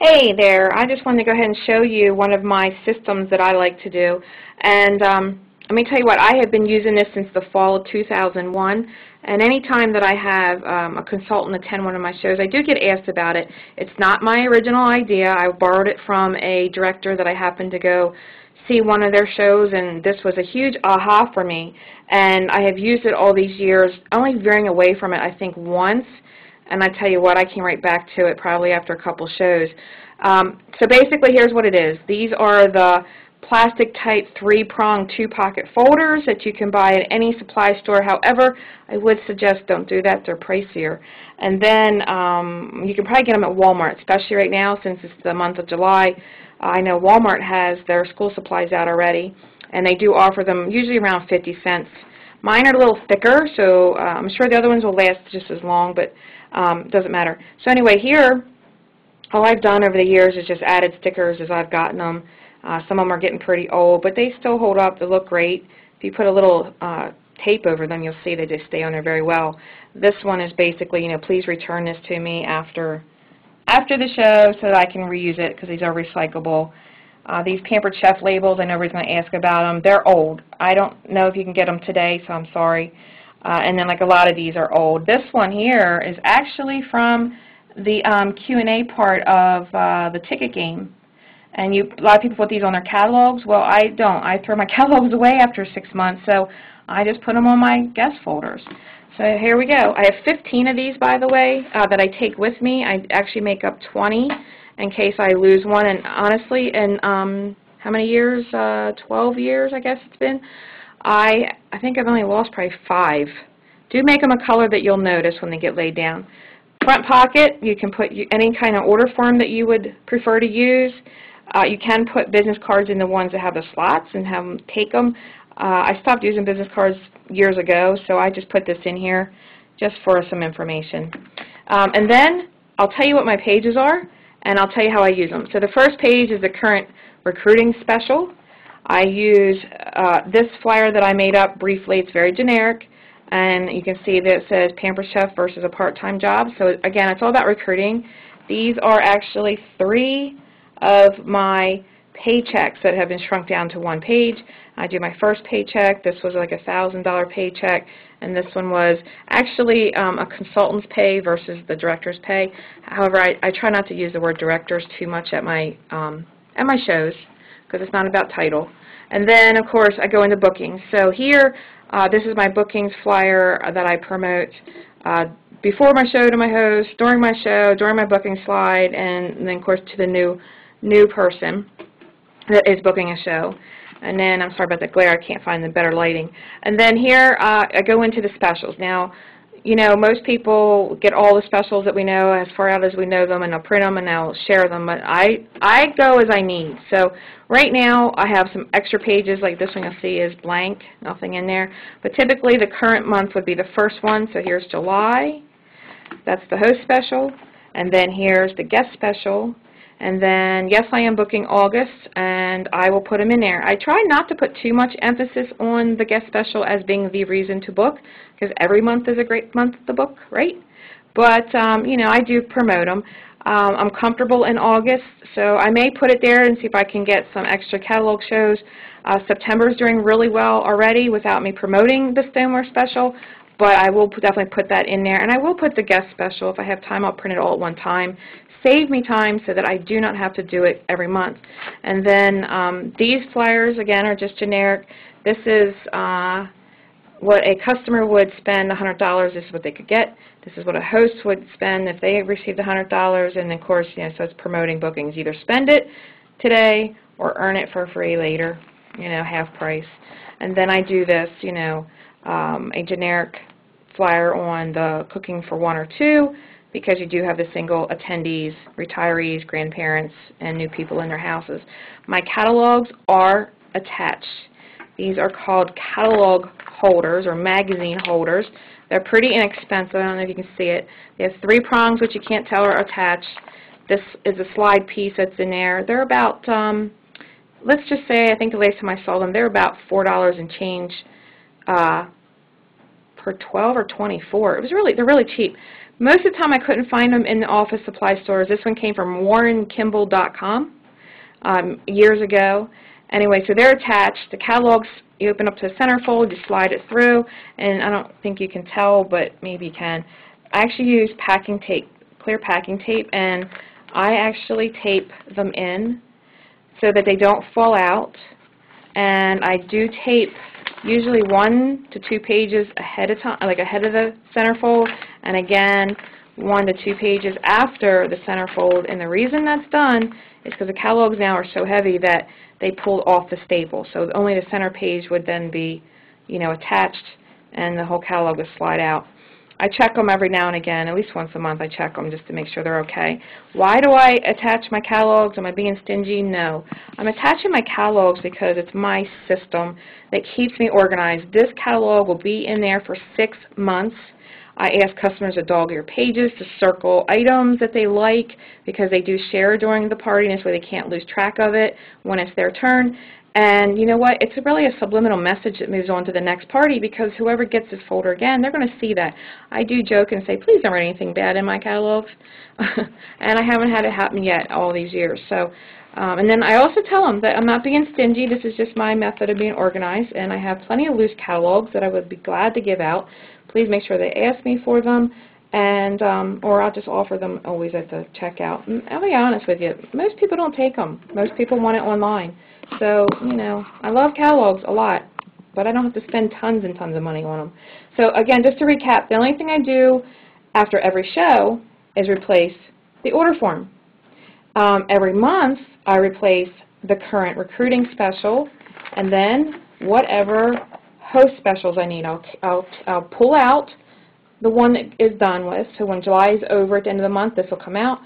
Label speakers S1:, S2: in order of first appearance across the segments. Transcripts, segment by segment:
S1: Hey there, I just wanted to go ahead and show you one of my systems that I like to do. And let me tell you what, I have been using this since the fall of 2001, and any time that I have a consultant attend one of my shows, I do get asked about it. It's not my original idea. I borrowed it from a director that I happened to go see one of their shows, and this was a huge aha for me. And I have used it all these years, only veering away from it, I think, once. And I tell you what, I came right back to it probably after a couple shows. So basically, here's what it is. These are the plastic type 3-prong 2-pocket folders that you can buy at any supply store. However, I would suggest don't do that. They're pricier. And then you can probably get them at Walmart, especially right now since it's the month of July. I know Walmart has their school supplies out already, and they do offer them usually around 50 cents. Mine are a little thicker, so I'm sure the other ones will last just as long, but doesn't matter. So anyway, here, all I've done over the years is just added stickers as I've gotten them. Some of them are getting pretty old, but they still hold up. They look great. If you put a little tape over them, you'll see they just stay on there very well. This one is basically, please return this to me after the show so that I can reuse it because these are recyclable. These Pampered Chef labels, I know everybody's going to ask about them. They're old. I don't know if you can get them today, so I'm sorry. And then, like, a lot of these are old. This one here is actually from the Q&A part of the ticket game. And a lot of people put these on their catalogs. Well, I don't. I throw my catalogs away after 6 months, so I just put them on my guest folders. So here we go. I have 15 of these, by the way, that I take with me. I actually make up 20 in case I lose one. And honestly, in how many years? 12 years, I guess it's been. I think I've only lost probably 5. Do make them a color that you'll notice when they get laid down. Front pocket, you can put any kind of order form that you would prefer to use. You can put business cards in the ones that have the slots and have them take them. I stopped using business cards years ago, so I just put this in here just for some information. And then I'll tell you what my pages are, and I'll tell you how I use them. So the first page is the current recruiting special. I use this flyer that I made up briefly. It's very generic, and you can see that it says Pampered Chef versus a part-time job. So again, it's all about recruiting. These are actually 3 of my paychecks that have been shrunk down to 1 page. I do my first paycheck. This was like a $1,000 paycheck, and this one was actually a consultant's pay versus the director's pay. However, I try not to use the word directors too much at my shows because it's not about title. And then, of course, I go into bookings. So here, this is my bookings flyer that I promote before my show to my host, during my show, during my booking slide, and then, of course, to the new person that is booking a show. And then, I'm sorry about the glare, I can't find the better lighting. And then here, I go into the specials. Now, most people get all the specials that we know as far out as we know them, and they'll print them and they'll share them, but I go as I need. So right now, I have some extra pages, like this one you'll see is blank, nothing in there. But typically, the current month would be the first one, so here's July. That's the host special. And then here's the guest special. And then, yes, I am booking August, and I will put them in there. I try not to put too much emphasis on the guest special as being the reason to book, because every month is a great month to book, right? But, I do promote them. I'm comfortable in August, so I may put it there and see if I can get some extra catalog shows. September is doing really well already without me promoting the Stoneware special, but I will definitely put that in there. And I will put the guest special. If I have time, I'll print it all at one time. Save me time so that I do not have to do it every month. And then these flyers, again, are just generic. This is what a customer would spend $100. This is what they could get. This is what a host would spend if they received $100. And, of course, so it's promoting bookings. Either spend it today or earn it for free later, half price. And then I do this, a generic flyer on the cooking for 1 or 2, because you do have the single attendees, retirees, grandparents, and new people in their houses. My catalogs are attached. These are called catalog holders or magazine holders. They're pretty inexpensive. I don't know if you can see it. They have 3 prongs, which you can't tell are attached. This is a slide piece that's in there. They're about, let's just say, I think the last time I saw them, they're about $4 and change per 12 or 24. They're really cheap. Most of the time I couldn't find them in the office supply stores. This one came from WarrenKimball.com years ago. Anyway, so they're attached. The catalogs, you open up to the centerfold, you slide it through, and I don't think you can tell, but maybe you can. I actually use packing tape, clear packing tape, and I actually tape them in so that they don't fall out. And I do tape usually 1 to 2 pages ahead of time, like ahead of the centerfold, and again 1 to 2 pages after the centerfold. And the reason that's done is because the catalogs now are so heavy that they pulled off the staple. So only the center page would then be, you know, attached, and the whole catalog would slide out. I check them every now and again, at least once a month I check them just to make sure they're okay. Why do I attach my catalogs? Am I being stingy? No. I'm attaching my catalogs because it's my system that keeps me organized. This catalog will be in there for 6 months. I ask customers to dog ear pages, to circle items that they like, because they do share during the party, and this way they can't lose track of it when it's their turn. And you know what? It's really a subliminal message that moves on to the next party, because whoever gets this folder again, they're going to see that. I do joke and say, please don't write anything bad in my catalogs. And I haven't had it happen yet all these years. So, and then I also tell them that I'm not being stingy. This is just my method of being organized, and I have plenty of loose catalogs that I would be glad to give out. Please make sure they ask me for them, and or I'll just offer them always at the checkout. And I'll be honest with you, most people don't take them. Most people want it online. So, you know, I love catalogs a lot, but I don't have to spend tons and tons of money on them. So, again, just to recap, the only thing I do after every show is replace the order form. Every month, I replace the current recruiting special, and then whatever host specials I need. I'll pull out the one that is done with. So when July is over at the end of the month, this will come out.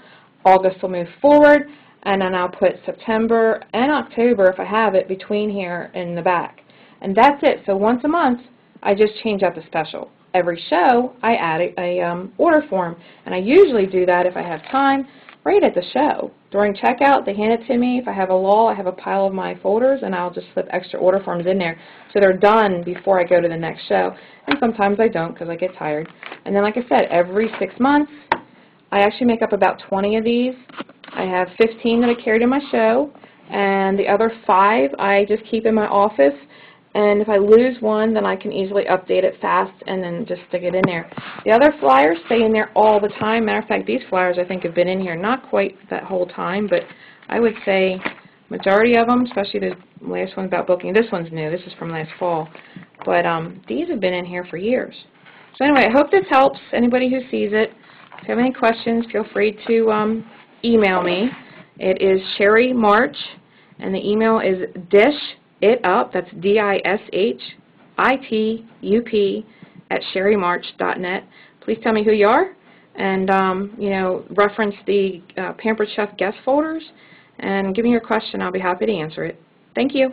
S1: August will move forward, and then I'll put September and October, if I have it, between here in the back. And that's it. So once a month, I just change out the special. Every show, I add a order form, and I usually do that if I have time right at the show. During checkout, they hand it to me. If I have a lull, I have a pile of my folders, and I'll just slip extra order forms in there so they're done before I go to the next show. And sometimes I don't because I get tired. And then, like I said, every 6 months, I actually make up about 20 of these. I have 15 that I carried in my show, and the other 5 I just keep in my office. And if I lose one, then I can easily update it fast and then just stick it in there. The other flyers stay in there all the time. Matter of fact, these flyers I think have been in here not quite that whole time, but I would say majority of them, especially the last one about booking. This one's new. This is from last fall. But these have been in here for years. So anyway, I hope this helps anybody who sees it. If you have any questions, feel free to email me. It is Sherry March, and the email is dishitup, that's DISHITUP, at sherrymarch.net. Please tell me who you are, and you know, reference the Pampered Chef guest folders, and give me your question. I'll be happy to answer it. Thank you.